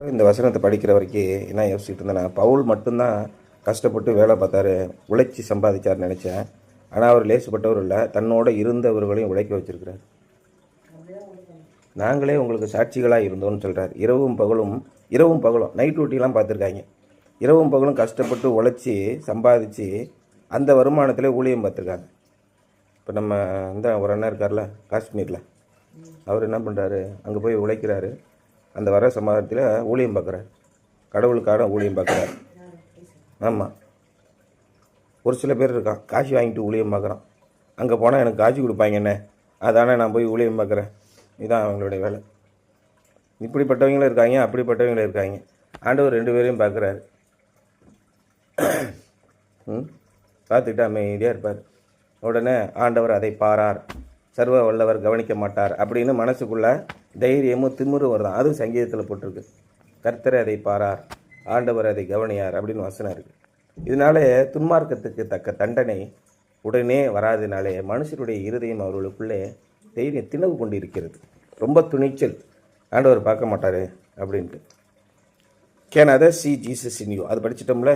இந்த வசனத்தை படிக்கிற வரைக்கும் என்ன யோசிச்சுட்டு இருந்தேன்னா, பவுல் மட்டும்தான் கஷ்டப்பட்டு வேலை பார்த்தாரு, உழைச்சி சம்பாதிச்சார்னு நினச்சேன். ஆனால் அவர் லேசுப்பட்டவர் இல்லை, தன்னோட இருந்தவர்களையும் உழைக்க வச்சிருக்கிறார். நாங்களே உங்களுக்கு சாட்சிகளாக இருந்தோம்னு சொல்கிறார். இரவும் பகலும் நைட் டியூட்டிலாம் பார்த்துருக்காங்க. இரவும் பகலும் கஷ்டப்பட்டு உழைச்சி சம்பாதிச்சு அந்த வருமானத்தில் ஊழியம் பார்த்துருக்காங்க. இப்போ நம்ம இந்த ஒரு அண்ணன் இருக்கார்ல காஷ்மீரில், அவர் என்ன பண்ணுறாரு, அங்கே போய் உழைக்கிறாரு. அந்த வர சமாதானத்தில் ஊழியம் பார்க்குறார், கடவுளுக்காக ஊழியம் பார்க்குறாரு. ஆமாம், ஒரு சில பேர் இருக்கான் காசு வாங்கிட்டு ஊழியம் பார்க்குறான். அங்கே போனால் எனக்கு காசு கொடுப்பாங்க என்ன, அதானே நான் போய் ஊழியம் பார்க்குறேன். இதுதான் அவங்களுடைய வேலை. இப்படிப்பட்டவங்களும் இருக்காங்க, அப்படிப்பட்டவங்களும் இருக்காங்க. ஆண்டவர் ரெண்டு பேரையும் பார்க்குறாரு. பார்த்துக்கிட்டு அமைதியாக இருப்பார். உடனே ஆண்டவர் அதை பாரார், சர்வ வல்லவர் கவனிக்க மாட்டார் அப்படின்னு மனசுக்குள்ள தைரியமும் திமிரும் வருதான். அதுவும் சங்கீதத்தில் போட்டிருக்கு. கர்த்தரை அதை பாரார், ஆண்டவர் அதை கவனியார் அப்படின்னு வசனம் இருக்குது. இதனால துன்மார்க்கத்துக்கு தக்க தண்டனை உடனே வராதனாலே மனுஷருடைய இருதயம் அவர்களுக்குள்ளே தைரியம் திணவு கொண்டு இருக்கிறது. ரொம்ப துணிச்சல், ஆண்டவர் பார்க்க மாட்டார் அப்படின்ட்டு. Can other C Jesus in you, அது படிச்சிட்டோம்ல.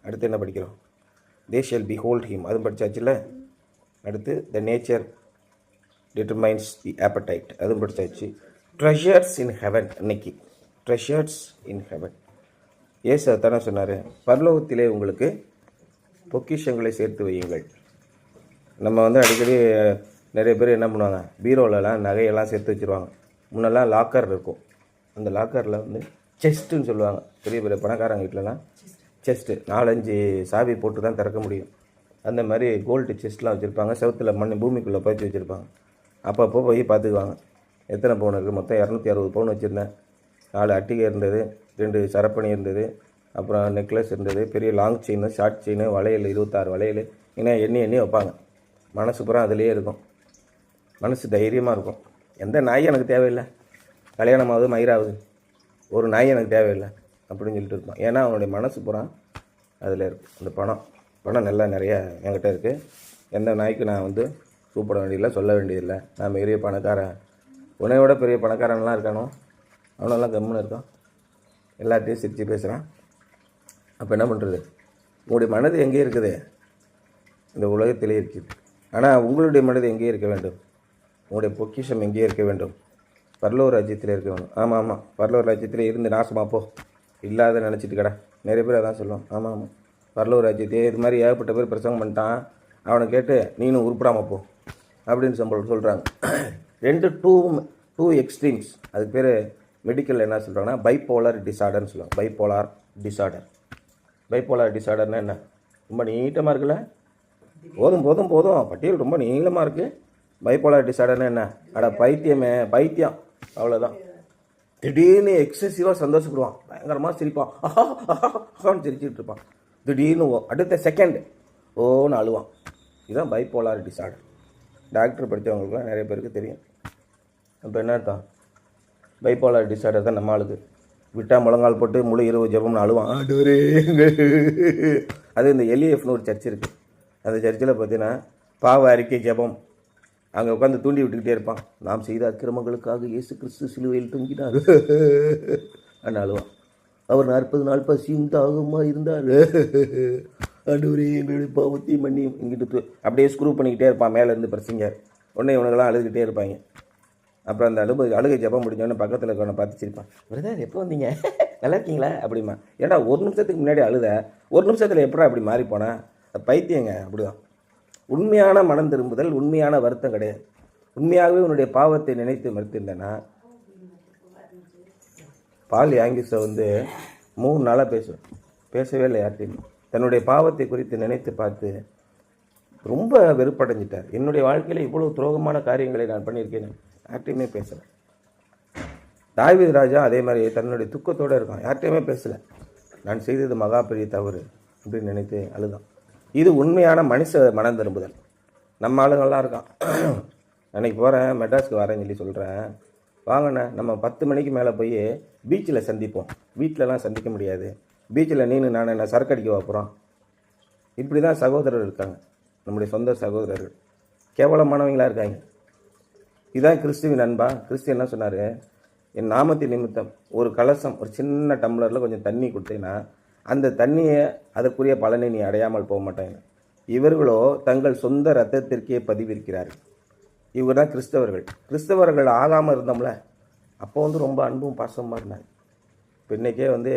அடுத்து என்ன படிக்கிறோம்? தே ஷல் behold him, அதுவும் படித்தாச்சுல்ல. அடுத்து the nature determines the appetite, அதுவும் படித்தாச்சு. ட்ரெஷர்ஸ் இன் ஹெவன், இன்னைக்கு ட்ரெஷர்ஸ் இன் ஹெவன். ஏசு அதானே சொன்னார், பரலோகத்திலே உங்களுக்கு பொக்கிஷங்களை சேர்த்து வையுங்கள். நம்ம அடிக்கடி நிறைய பேர் என்ன பண்ணுவாங்க, பீரோலலாம் நகையெல்லாம் சேர்த்து வச்சுருவாங்க. முன்னெல்லாம் லாக்கர் இருக்கும், அந்த லாக்கரில் செஸ்ட்டுன்னு சொல்லுவாங்க. பெரிய பெரிய பணக்காரங்க வீட்டிலலாம் செஸ்ட்டு 4-5 சாவி போட்டு தான் திறக்க முடியும். அந்த மாதிரி கோல்டு செஸ்ட்லாம் வச்சுருப்பாங்க. செவத்தில் பூமிக்குள்ளே பயிற்சி வச்சுருப்பாங்க. அப்பப்போ போய் பார்த்துக்குவாங்க, எத்தனை பவுன் இருக்குது. மொத்தம் 260 பவுன் வச்சுருந்தேன். 4 அட்டிகை இருந்தது, 2 சரப்பணி இருந்தது, அப்புறம் நெக்லஸ் இருந்தது, பெரிய லாங் செயின், ஷார்ட் செயின், வளையல் 26 வளையல், ஏன்னா எண்ணி வைப்பாங்க. மனசு பூரா அதிலே இருக்கும். மனசு தைரியமாக இருக்கும். எந்த நாய் எனக்கு தேவையில்லை, கல்யாணமாவது மயிராகுது, ஒரு நாய் எனக்கு தேவையில்லை அப்படின்னு சொல்லிட்டு இருப்பான். ஏன்னா அவனுடைய மனசு பூரா அதில் இருக்கும். அந்த பணம் நல்லா நிறையா என்கிட்ட இருக்குது. எந்த நாய்க்கு நான் கூப்பிட வேண்டியதில்லை, சொல்ல வேண்டியதில்லை. நான் பெரிய பணக்காரன், உன்னையோட பெரிய பணக்காரன்லாம் இருக்கானோ அவனெல்லாம் கம்முன்னு இருக்கான், எல்லாத்தையும் சிரித்து பேசுகிறான். அப்போ என்ன பண்ணுறது? உங்களுடைய மனது எங்கே இருக்குது? இந்த உலகத்திலே இருக்குது. ஆனால் உங்களுடைய மனது எங்கே இருக்க வேண்டும்? உங்களுடைய பொக்கிஷம் எங்கே இருக்க வேண்டும்? பரலோக ராஜ்யத்தில் இருக்க வேண்டும். ஆமாம், பரலோக ராஜ்யத்தில் இருந்து நாசமாக போ, இல்லாத நினச்சிட்டு கடை. நிறைய பேர் அதான் சொல்லுவோம். ஆமாம், பரலோக ராஜ்யத்தையே இது மாதிரி ஏகப்பட்ட பேர் பிரசங்கம் பண்ணிட்டான், அவனை கேட்டு நீனும் உருப்படாமல் போ அப்படின்னு சொல்கிறாங்க. Two extremes. அதுக்கு பேர் மெடிக்கல் என்ன சொல்கிறாங்கன்னா பைப்போலார் டிசார்டர்னு சொல்லுவாங்க. பைப்போலார் டிசார்டர்னா என்ன? ரொம்ப நீட்டமாக இருக்குல்ல, போதும் பட்டியல் ரொம்ப நீளமாக இருக்குது. பைப்போலார் டிசார்டர்னா என்ன? பைத்தியம், அவ்வளோதான். திடீர்னு எக்ஸசிவாக சந்தோஷப்படுவான், பயங்கரமாக சிரிப்பான், ஆஹான்னு சிரிச்சுட்டு இருப்பான். திடீர்னு அடுத்த செகண்ட் ஓன்னு அழுவான். இதுதான் பைப்போலார் டிசார்டர். டாக்டர் படித்தவங்களுக்குலாம் நிறைய பேருக்கு தெரியும். அப்போ என்ன அர்த்தம்? பைப்போலார் டிசார்டர் தான் நம்ம ஆளுக்கு. விட்டால் முழங்கால் போட்டு முழு இரவு ஜெபம்னு அழுவான். அது இந்த எல்இஎஃப்னு ஒரு சர்ச் இருக்குது. அந்த சர்ச்சில் பார்த்தீங்கன்னா பாவ அறிக்கை ஜெபம், அங்கே உட்காந்து தூண்டி விட்டுக்கிட்டே இருப்பான். நாம் செய்த அக்கிரமங்களுக்காக இயேசு கிறிஸ்து சிலுவையில் தொங்கினார் அப்படின்னு அழுவான். அவர் 40 நாள் பசியும் தாகமாக இருந்தார், ஆண்டவரே எங்களுடைய பாவத்தையும் மன்னி இங்கிட்டு அப்படியே ஸ்க்ரூ பண்ணிக்கிட்டே இருப்பான் மேலேருந்து பிரசிங்கர். உடனே இவனுங்கெல்லாம் அழுதுகிட்டே இருப்பாங்க. அப்புறம் அந்த அழுகை ஜெபம் முடிஞ்சோடனே பக்கத்தில் இருக்கவனை பார்த்து சிரிப்பான். பிரதர் எப்போ வந்தீங்க, நல்லா இருக்கீங்களா அப்படிமா. ஏன்னா ஒரு நிமிஷத்துக்கு முன்னாடி அழுத, ஒரு நிமிஷத்தில் எப்படா அப்படி மாறி போனேன்? பைத்தியங்க, அப்படிதான். உண்மையான மனம் திரும்புதல் உண்மையான வருத்தம் கிடையாது. உண்மையாகவே உன்னுடைய பாவத்தை நினைத்து மறுத்திருந்தேன்னா, பால் யாங்கிஸை 3 நாளாக பேசவே இல்லை யார்ட்டையும். தன்னுடைய பாவத்தை குறித்து நினைத்து பார்த்து ரொம்ப வெறுப்படைஞ்சிட்டார். என்னுடைய வாழ்க்கையில் இவ்வளோ துரோகமான காரியங்களை நான் பண்ணியிருக்கேன், யார்ட்டையுமே பேசலை. தாவீது ராஜா அதே மாதிரி தன்னுடைய துக்கத்தோடு இருக்கான், யார்ட்டையுமே பேசலை. நான் செய்தது மகா பெரிய தவறு அப்படின்னு நினைத்து அழுதான். இது உண்மையான மனுஷ மனம் திரும்புதல். நம்ம ஆளுங்கள்லாம் இருக்கான். அன்றைக்கி போகிறேன், மெட்ராஸ்க்கு வரேன்னு சொல்கிறேன், வாங்கண்ணே நம்ம 10 மணிக்கு மேலே போய் பீச்சில் சந்திப்போம். வீட்டிலலாம் சந்திக்க முடியாது, பீச்சில் நான் என்ன சரக்கு அடிக்க போகிறோம். இப்படி தான் சகோதரர் இருக்காங்க, நம்முடைய சொந்த சகோதரர்கள் கேவலமானவங்களாக இருக்காங்க. இதுதான் கிறிஸ்துவின் அன்பா? கிறிஸ்து என்ன சொன்னார்? என் நாமத்தின் நிமித்தம் ஒரு கலசம், ஒரு சின்ன டம்ளரில் கொஞ்சம் தண்ணி கொடுத்தீங்கன்னா அந்த தண்ணியை அதற்குரிய பலனை நீ அடையாமல் போக மாட்டாங்க. இவர்களோ தங்கள் சொந்த இரத்தத்திற்கே பதிவிருக்கிறார்கள். இவர் தான் கிறிஸ்தவர்கள். கிறிஸ்தவர்கள் ஆகாமல் இருந்தோம்ல, அப்போ வந்து ரொம்ப அன்பும் பாசமாக இருந்தாங்க. இப்போ இன்றைக்கே வந்து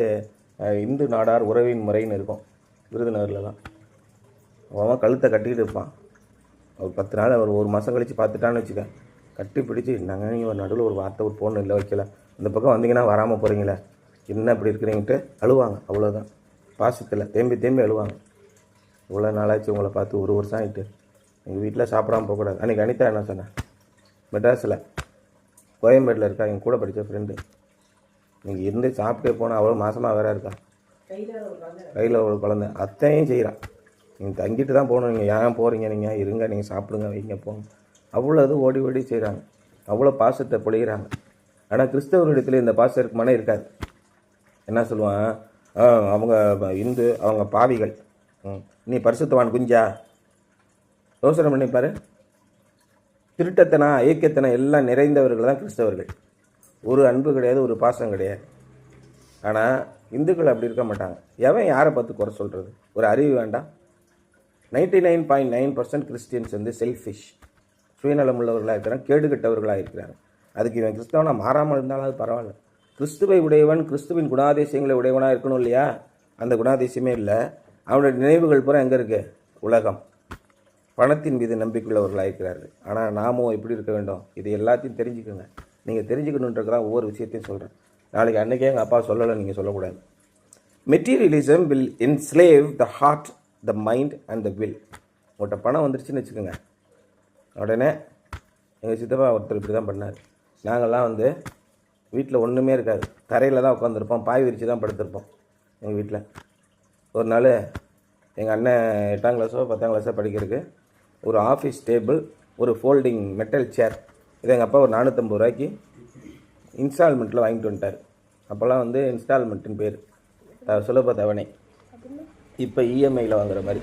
இந்து நாடார் உறவின் முறைன்னு இருக்கும் விருதுநகரில் தான். அவன் கழுத்தை கட்டிக்கிட்டு இருப்பான். ஒரு 10 நாள், ஒரு மாதம் கழித்து பார்த்துட்டான்னு வச்சுக்க, கட்டி பிடிச்சி நாங்கள் நீங்கள் நடுவில் ஒரு வார்த்தை ஒரு ஃபோன் இல்லை வைக்கல, இந்த பக்கம் வந்தீங்கன்னா வராமல் போகிறீங்களே, என்ன இப்படி இருக்கிறீங்கன்ட்டு அழுவாங்க. அவ்வளோதான், பாசத்தில் தேம்பி தேம்பி அழுவாங்க. இவ்வளோ நாளாச்சு உங்களை பார்த்து, ஒரு வருஷம் ஆகிட்டு எங்கள் வீட்டில் சாப்பிடாமல் போகக்கூடாது. அன்றைக்கி அனிதா என்ன சொன்னேன், மெட்ராஸில் கோயம்பேட்டில் இருக்கா, எங்கள் கூட படித்த ஃப்ரெண்டு, நீங்கள் இருந்து சாப்பிட்டே போனால் அவ்வளோ மாதமாக வேற இருக்கா, கையில் ஒரு குழந்தை, அத்தையும் செய்கிறான். நீங்கள் தங்கிட்டு தான் போகணும், நீங்கள் ஏன் போகிறீங்க, நீங்கள் இருங்க, நீங்கள் சாப்பிடுங்க, வைங்க, போங்க. அவ்வளோ இது ஓடி ஓடி செய்கிறாங்க, அவ்வளோ பாசத்தை பொழிகிறாங்க. ஆனால் கிறிஸ்தவர்களிடத்தில் இந்த பாசம் மனம் இருக்காது. என்ன சொல்லுவான், அவங்க இந்து, அவங்க பாவிகள், நீ பரிசுத்தவான் குஞ்சா, யோசனை பண்ணிப்பாரு. திருட்டத்தனா ஐக்கியத்தனா எல்லாம் நிறைந்தவர்கள் தான் கிறிஸ்தவர்கள். ஒரு அன்பு கிடையாது, ஒரு பாசம் கிடையாது. ஆனால் இந்துக்கள் அப்படி இருக்க மாட்டாங்க. எவன் யாரை பார்த்து குறை சொல்கிறது, ஒரு அறிவு வேண்டாம். 99.9% கிறிஸ்டியன்ஸ் வந்து செல்ஃபிஷ், சுயநலம் உள்ளவர்களாக இருக்கிறாங்க, கேடுகட்டவர்களாக இருக்கிறாங்க. அதுக்கு இவன் கிறிஸ்தவனாக மாறாமல் இருந்தாலும் அது பரவாயில்ல. கிறிஸ்துவை உடையவன் கிறிஸ்துவின் குணாதிசயங்களை உடையவனாக இருக்கணும் இல்லையா? அந்த குணாதிசயமே இல்லை. அவனுடைய நினைவுகள் பூரா எங்கே இருக்குது, உலகம், பணத்தின் மீது நம்பிக்கையுள்ளவர்களாக இருக்கிறார்கள். ஆனால் நாமும் எப்படி இருக்க வேண்டும், இது எல்லாத்தையும் தெரிஞ்சுக்கோங்க. நீங்கள் தெரிஞ்சுக்கணுன்றதான் ஒவ்வொரு விஷயத்தையும் சொல்கிறேன். நாளைக்கு அன்றைக்கே எங்கள் அப்பா சொல்லலை, நீங்கள் சொல்லக்கூடாது. Materialism will enslave the heart, the mind and the will. உங்கள்கிட்ட பணம் வந்துருச்சுன்னு வச்சுக்கோங்க, உடனே எங்கள் சித்தப்பா ஒருத்தர் இப்படி தான் பண்ணார். நாங்கள்லாம் வந்து வீட்டில் ஒன்றுமே இருக்காது, தரையில் தான் உட்காந்துருப்போம், பாய் விரித்து தான் படுத்திருப்போம் எங்கள் வீட்டில். ஒரு நாள் எங்கள் அண்ணன் 8ஆம் கிளாஸோ 10ஆம் கிளாஸோ படிக்கிறதுக்கு ஒரு ஆஃபீஸ் டேபிள், ஒரு ஃபோல்டிங் மெட்டல் சேர், இது எங்கள் அப்பா ஒரு 450 ரூபாய்க்கு இன்ஸ்டால்மெண்ட்டில் வாங்கிட்டு வந்துட்டார். அப்போல்லாம் வந்து இன்ஸ்டால்மெண்ட்டுன்னு பேர், சுலப தவணை. இப்போ இஎம்ஐயில் வாங்குற மாதிரி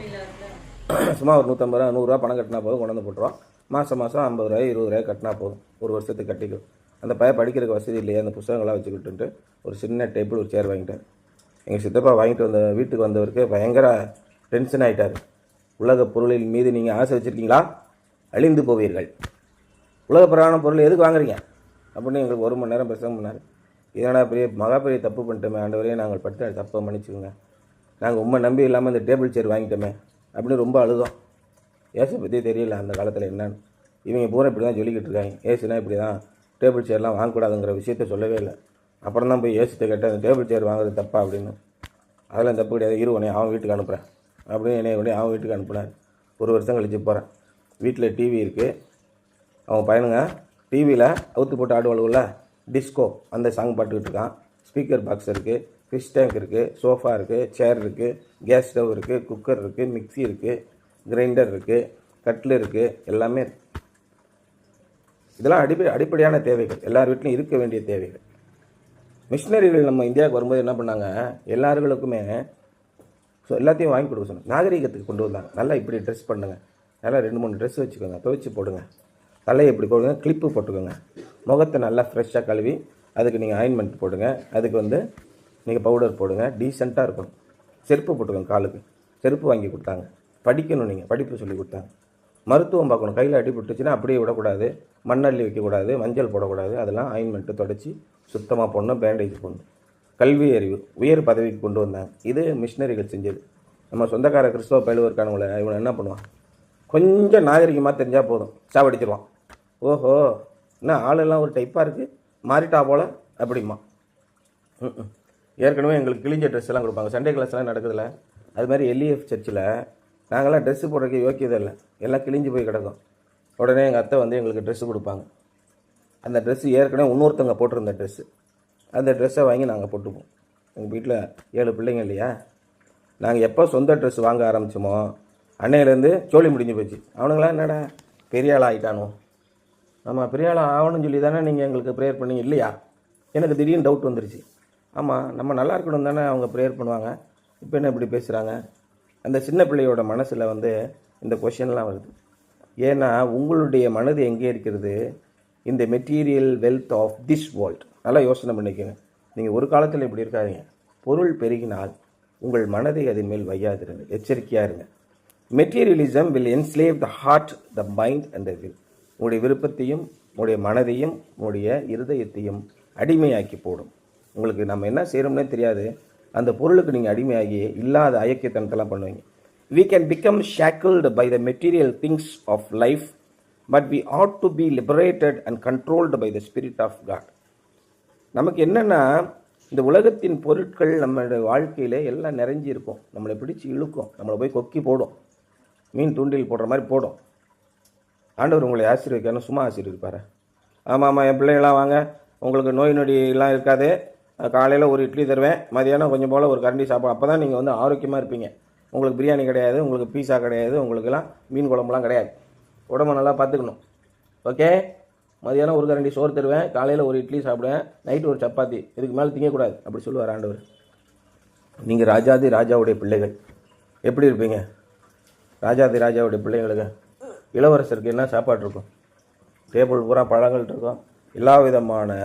சும்மா ஒரு 150 ரூபா 100 ரூபா பணம் கட்டினா போதும், கொண்டு வந்து போட்டுருவோம். மாதம் 50 ரூபாய் 20 ரூபாய் கட்டினா போதும், ஒரு வருஷத்துக்கு கட்டிக்கும். அந்த பையன் படிக்கிறதுக்கு வசதி இல்லையே, அந்த புத்தகங்கள்லாம் வச்சுக்கிட்டு ஒரு சின்ன டேபிள், ஒரு சேர் வாங்கிட்டார். எங்கள் சித்தப்பா வாங்கிட்டு வந்த வீட்டுக்கு வந்தவருக்கு பயங்கர டென்ஷன் ஆகிட்டார். உலக பொருளின் மீது நீங்கள் ஆசை வச்சுருக்கீங்களா, அழிந்து போவீர்கள். உலக பிரகான பொருள் எதுக்கு வாங்குறீங்க அப்படின்னு எங்களுக்கு 1 மணி நேரம் பிரசங்கம் பண்ணார். இதனால் பெரிய தப்பு பண்ணிட்டோமே ஆண்டவரே, நாங்கள் படுத்த தப்பை மன்னிச்சுக்கோங்க, நாங்கள் உண்மை நம்பி இல்லாமல் இந்த டேபிள் சேர் வாங்கிட்டோமே அப்படின்னு ரொம்ப அழுதோம். ஏசை பற்றி தெரியல அந்த காலத்தில் என்னன்னு. இவங்க பூரா இப்படி தான் சொல்லிக்கிட்டு இருக்காங்க, ஏசுனா இப்படி தான், டேபிள் சேர்லாம் வாங்கக்கூடாதுங்கிற விஷயத்த சொல்லவே இல்லை. அப்புறம் தான் போய் ஏசிட்ட கேட்டேன், அந்த டேபிள் சேர் வாங்குறது தப்பா அப்படின்னு. அதெல்லாம் தப்பு கிடையாது, உடனே அவன் வீட்டுக்கு அனுப்புகிறேன் அப்படின்னு என்னை உடனே அவன் வீட்டுக்கு அனுப்புனார். 1 வருஷம் கழிச்சு போகிறேன். வீட்டில் டிவி இருக்குது. அவன் பையனுங்க டிவியில் அவுத்து போட்டு ஆடுவாளுல டிஸ்கோ, அந்த சாங் பாட்டுக்கிட்டு இருக்கான். ஸ்பீக்கர் பாக்ஸ் இருக்குது, ஃபிஷ் டேங்க் இருக்குது, சோஃபா இருக்குது, சேர் இருக்குது, கேஸ் ஸ்டவ் இருக்குது, குக்கர் இருக்குது, மிக்சி இருக்குது, கிரைண்டர் இருக்குது, கட்டில் இருக்குது, எல்லாமே இருக்குது. இதெல்லாம் அடிப்படையான தேவைகள், எல்லார் வீட்லையும் இருக்க வேண்டிய தேவைகள். மிஷினரிகள் நம்ம இந்தியாவுக்கு வரும்போது என்ன பண்ணாங்க, எல்லாருக்குமே எல்லாத்தையும் வாங்கி கொடுக்க சொன்னாங்க. நாகரிகத்துக்கு கொண்டு வந்தாங்க. நல்லா இப்படி ட்ரெஸ் பண்ணுங்க, நல்லா 2-3 ட்ரெஸ் வச்சுக்கோங்க, துவைச்சி போடுங்க, தலையை இப்படி போடுங்க, கிளிப்பு போட்டுக்கோங்க, முகத்தை நல்லா ஃப்ரெஷ்ஷாக கழுவி அதுக்கு நீங்கள் ஆயின்மெண்ட் போடுங்க, அதுக்கு வந்து நீங்கள் பவுடர் போடுங்க, டீசெண்டாக இருக்கணும். செருப்பு போட்டுக்கோங்க, காலுக்கு செருப்பு வாங்கி கொடுத்தாங்க. படிக்கணும், நீங்கள் படிப்பு சொல்லி கொடுத்தாங்க. மருத்துவம் பார்க்கணும், கையில் அடிபட்டுச்சுன்னா அப்படியே விடக்கூடாது, மண்ணள்ளி வைக்கக்கூடாது, மஞ்சள் போடக்கூடாது, அதெல்லாம் ஆயின்மெண்ட்டு தொடச்சி சுத்தமாக போடணும், பேண்டேஜ் போடணும். கல்வி அறிவு உயர் பதவிக்கு கொண்டு வந்தாங்க. இது மிஷினரிகள் செஞ்சது. நம்ம சொந்தக்கார கிறிஸ்தவ பயிலுவ இருக்கானுங்கள, இவனை என்ன பண்ணுவான், கொஞ்சம் நாகரிகமாக தெரிஞ்சால் போதும் சாவடிச்சிருவான். ஓஹோ, என்ன ஆளெல்லாம் ஒரு டைப்பாக இருக்குது, மாறிட்டா போல் அப்படிமா. ஏற்கனவே எங்களுக்கு கிழிஞ்ச ட்ரெஸ் எல்லாம் கொடுப்பாங்க. சண்டே கிளாஸ்லாம் நடக்குதுல்ல, அது மாதிரி எல்இஎஃப் சர்ச்சில் நாங்கள்லாம் ட்ரெஸ்ஸு போடுறதுக்கு யோக்கியதை இல்லை, எல்லாம் கிழிஞ்சு போய் கிடக்கும். உடனே எங்கள் அத்தை வந்து எங்களுக்கு ட்ரெஸ்ஸு கொடுப்பாங்க. அந்த ட்ரெஸ்ஸு ஏற்கனவே இன்னொருத்தவங்க போட்டிருந்த ட்ரெஸ்ஸு, அந்த ட்ரெஸ்ஸை வாங்கி நாங்கள் போட்டுப்போம். எங்கள் வீட்டில் 7 பிள்ளைங்க இல்லையா, நாங்கள் எப்போ சொந்த ட்ரெஸ் வாங்க ஆரம்பித்தோமோ அன்னையிலேருந்து சோழி முடிஞ்சு போச்சு. அவனுங்களாம் என்னடா பெரிய ஆள் ஆகிட்டானோ, நம்ம பெரிய ஆள் ஆகணும்னு சொல்லி தானே நீங்கள் எங்களுக்கு ப்ரேயர் பண்ணீங்க இல்லையா? எனக்கு திடீர்னு டவுட் வந்துருச்சு. ஆமாம், நம்ம நல்லா இருக்கணும் தானே அவங்க ப்ரேயர் பண்ணுவாங்க, இப்போ என்ன இப்படி பேசுகிறாங்க? அந்த சின்ன பிள்ளையோட மனசில் வந்து இந்த கொஷின்லாம் வருது. ஏன்னா உங்களுடைய மனது எங்கே இருக்கிறது, இந்த material wealth of this world. நல்லா யோசனை பண்ணிக்கோங்க. நீங்கள் ஒரு காலத்தில் இப்படி இருக்காதீங்க. பொருள் பெருகினால் உங்கள் மனதை அதன் மேல் வையாதிருங்க, எச்சரிக்கையாக இருங்க. Materialism will enslave the heart, the mind and the will. உங்களுடைய விருப்பத்தையும் உங்களுடைய மனதையும் உங்களுடைய இருதயத்தையும் அடிமையாக்கி போடும். உங்களுக்கு நம்ம என்ன செய்கிறோம்னே தெரியாது. அந்த பொருளுக்கு நீங்கள் அடிமையாகி இல்லாத ஐக்கியத்தனத்தெல்லாம் பண்ணுவீங்க. We can become shackled by the material things of life, but we ought to be liberated and controlled by the Spirit of God. நமக்கு என்னென்னா, இந்த உலகத்தின் பொருட்கள் நம்மளுடைய வாழ்க்கையில் எல்லாம் நிறைஞ்சி இருக்கும். நம்மளை பிடிச்சி இழுக்கும், நம்மளை போய் கொக்கி போடும், மீன் தூண்டில் போடுற மாதிரி போடும். ஆண்டவர் உங்களை ஆசீர்வதிக்கணும், சும்மா ஆசீர்வதிப்பார். ஆமாம், என் பிள்ளைங்களாம் வாங்க, உங்களுக்கு நோய் நொடியெல்லாம் இருக்காது, காலையில் ஒரு இட்லி தருவேன், மதியானம் கொஞ்சம் போல் ஒரு கரண்டி சாப்பிடும். அப்போ தான் நீங்கள் ஆரோக்கியமாக இருப்பீங்க. உங்களுக்கு பிரியாணி கிடையாது, உங்களுக்கு பீஸா கிடையாது, உங்களுக்கெல்லாம் மீன் குழம்புலாம் கிடையாது. உடம்பை நல்லா பார்த்துக்கணும். ஓகே, மதியானம் ஒரு கரண்டி சோறு தருவேன், காலையில் ஒரு இட்லி சாப்பிடுவேன், நைட்டு ஒரு சப்பாத்தி, இதுக்கு மேலே திங்கக்கூடாது அப்படி சொல்லுவார் ஆண்டவர். நீங்கள் ராஜாதி ராஜாவுடைய பிள்ளைகள் எப்படி இருப்பீங்க? ராஜாதி ராஜாவுடைய பிள்ளைங்களுக்கு இளவரசருக்கு என்ன சாப்பாடு இருக்கும்? டேபிள் பூரா பழங்கள் இருக்கும், எல்லா விதமான